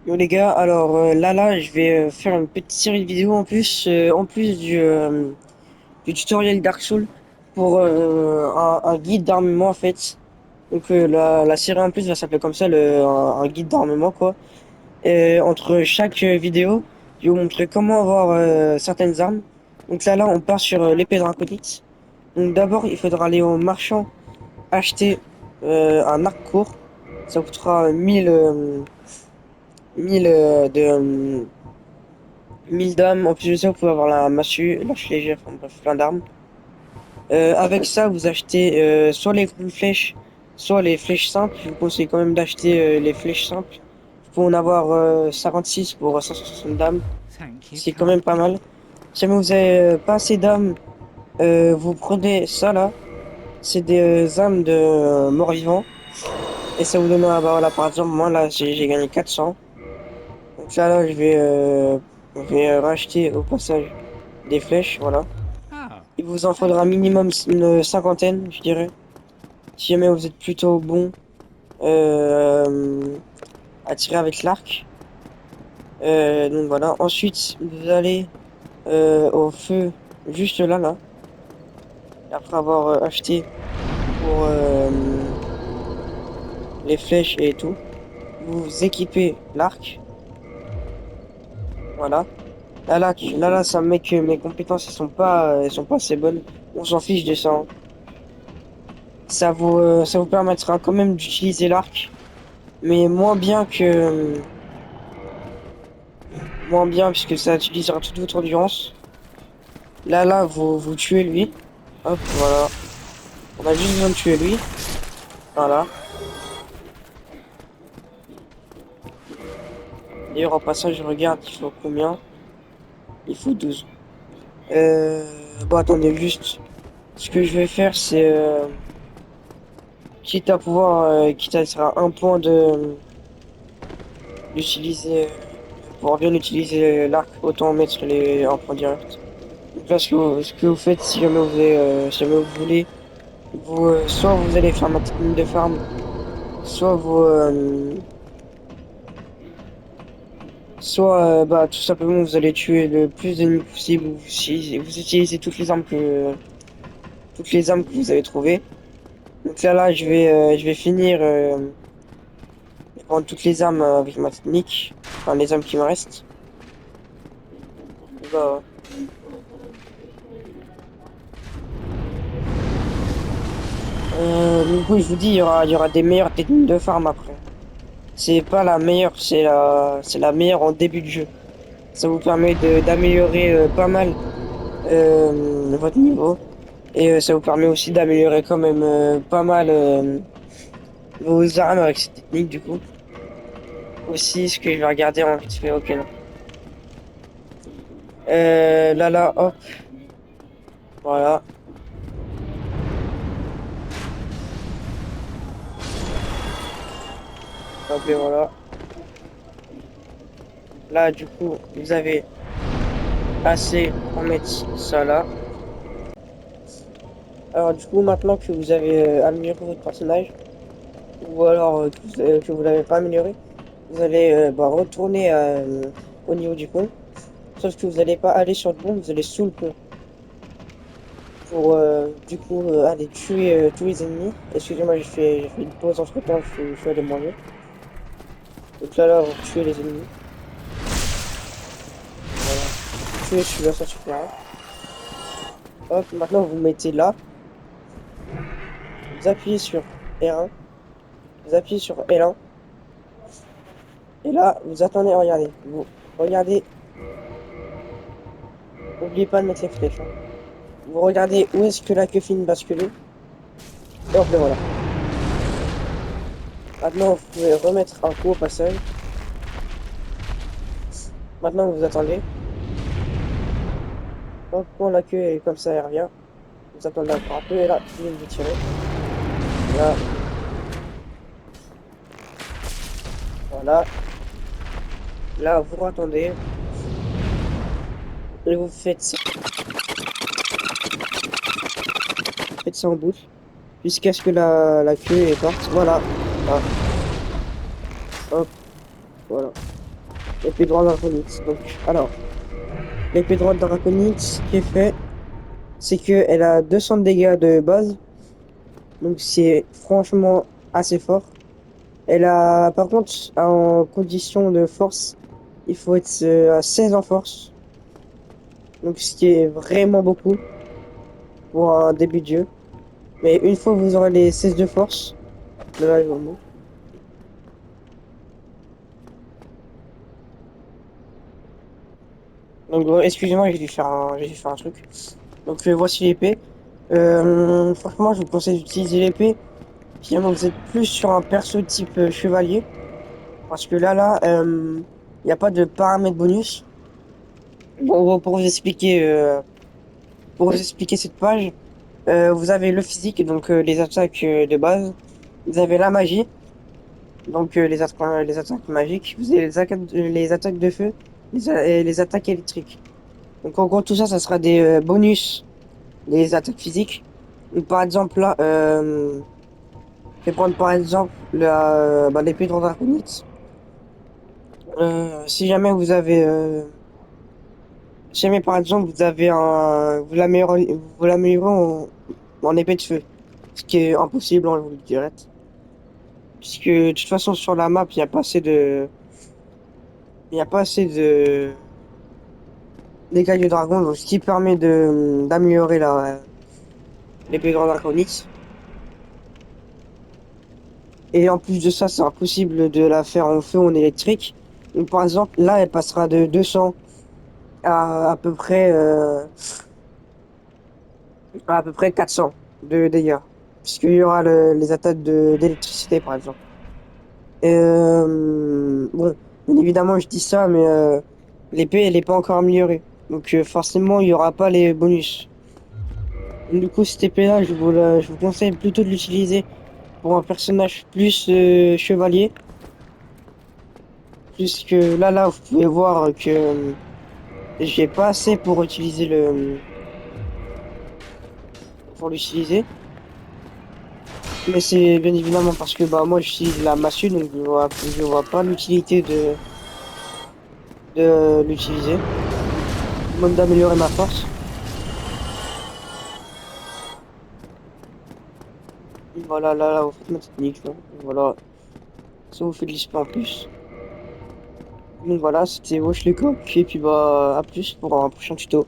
Yo les gars, alors là, je vais faire une petite série de vidéos en plus du tutoriel Dark Souls pour un guide d'armement en fait. Donc la série en plus va s'appeler comme ça, un guide d'armement quoi. Entre chaque vidéo, je vais vous montrer comment avoir certaines armes. Donc là, on part sur l'épée draconite. Donc d'abord, il faudra aller au marchand acheter un arc court. Ça coûtera 1000 1000 dames. En plus de ça, vous pouvez avoir la massue, l'arche légère, enfin bref, plein d'armes. Avec ça, vous achetez soit les grandes flèches, soit les flèches simples. Je vous conseille quand même d'acheter les flèches simples. Vous pouvez en avoir 56 pour 560 dames. Thank you C'est quand même pas kindly. mal. Si jamais vous avez pas assez d'âmes, vous prenez ça là. C'est des âmes de mort-vivant. Et ça vous donnera, bah voilà, par exemple, moi là, j'ai gagné 400. Donc là, je vais racheter au passage des flèches, voilà. Ah, Il vous en faudra thank you minimum kindly. une cinquantaine, je dirais. Si jamais vous êtes plutôt bon euh, à tirer avec l'arc. Donc voilà. Ensuite, vous allez au feu, juste là. Après avoir acheté pour les flèches et tout. Vous équipez l'arc. Voilà. Là, ça me met que mes compétences, elles sont pas assez bonnes. On s'en fiche de ça, hein. Ça vous permettra quand même d'utiliser l'arc, mais moins bien puisque ça utilisera toute votre endurance. Vous tuez lui. Hop, voilà. On a juste besoin de tuer lui. Voilà. D'ailleurs, en passant, je regarde, il faut combien? Il faut 12. Bon, attendez, juste. Ce que je vais faire, c'est, quitte à sera un point d'utiliser, pour bien utiliser l'arc, autant mettre les un point direct. Donc là, ce que vous faites, si jamais vous voulez, soit vous allez faire ma technique de farm, soit bah, tout simplement, vous allez tuer le plus d'ennemis possible. Vous utilisez toutes les armes que vous avez trouvées. Donc là, je vais finir, et prendre toutes les armes avec ma technique, enfin les armes qui me restent. Bah, donc oui, je vous dis, il y aura des meilleures techniques de farm après. C'est pas la meilleure, c'est la meilleure en début de jeu. Ça vous permet d'améliorer pas mal votre niveau. Et ça vous permet aussi d'améliorer quand même pas mal vos armes avec cette technique du coup. Aussi, ce que je vais regarder en vite fait, ok non. Hop, voilà. Hop, et voilà. Là, du coup, vous avez assez pour mettre ça là. Alors, du coup, maintenant que vous avez amélioré votre personnage, ou alors que vous l'avez pas amélioré, vous allez bah, retourner au niveau du pont. Sauf que vous n'allez pas aller sur le pont, vous allez sous le pont. Pour du coup aller tuer tous les ennemis. Excusez-moi, j'ai fait une pause entre temps, je suis allé manger. Donc vous tuez les ennemis. Voilà. Tuer celui-là, ça suffira. Hop, maintenant vous mettez là. Vous appuyez sur R1. Vous appuyez sur L1. Et là, vous attendez, regardez. Vous regardez, n'oubliez pas de mettre les flèches, hein. Vous regardez où est-ce que la queue finit de basculer. Et hop, le voilà. Maintenant, vous pouvez remettre un coup au passage. Maintenant, vous attendez. Hop, quand la queue est comme ça, elle revient. Vous attendez encore un peu et là, vous tirez. Là, voilà. Là, vous attendez et faites ça en boucle jusqu'à ce que la queue est partie. Voilà. Ah, hop, voilà. l'épée droite draconite. Donc, alors, l'épée droite draconite, ce qui est fait, c'est que elle a 200 de dégâts de base, donc c'est franchement assez fort. Elle a, par contre, en condition de force, il faut être à 16 en force, donc ce qui est vraiment beaucoup pour un début de jeu. Mais une fois que vous aurez les 16 de force, là, je vous montre. Donc, excusez-moi, j'ai dû faire un truc. Donc, voici l'épée. Franchement, je vous conseille d'utiliser l'épée. Finalement, vous êtes plus sur un perso type chevalier. Parce que il n'y a pas de paramètres bonus. Bon, pour vous expliquer cette page, vous avez le physique, donc les attaques de base. Vous avez la magie, donc les attaques magiques. Vous avez les attaques de feu, et les attaques électriques. Donc en gros, tout ça, ça sera des bonus des attaques physiques. Donc, par exemple, là, je vais prendre par exemple l'épée de Draconite. Si jamais vous avez si jamais par exemple vous l'améliorez en épée de feu, ce qui est impossible, on vous le dirait. Puisque de toute façon sur la map, il y a pas assez de dégâts du dragon, donc ce qui permet de d'améliorer l'épée de draconite. Et en plus de ça, c'est impossible de la faire en feu ou en électrique. Donc par exemple, là, elle passera de 200 à peu près 400 de dégâts. Puisqu'il y aura les attaques d'électricité, par exemple. Bon, bien évidemment, je dis ça, mais l'épée, elle n'est pas encore améliorée. Donc forcément, il n'y aura pas les bonus. Du coup, cette épée-là, je vous conseille plutôt de l'utiliser pour un personnage plus chevalier. Puisque vous pouvez voir que j'ai pas assez pour l'utiliser. Mais c'est bien évidemment parce que bah moi j'utilise la massue, donc je vois pas l'utilité de l'utiliser. Même d'améliorer ma force. Voilà, là, vous faites ma technique, là. Voilà, ça vous fait de l'XP en plus. Donc voilà, c'était Wesh les cops, et puis bah à plus pour un prochain tuto.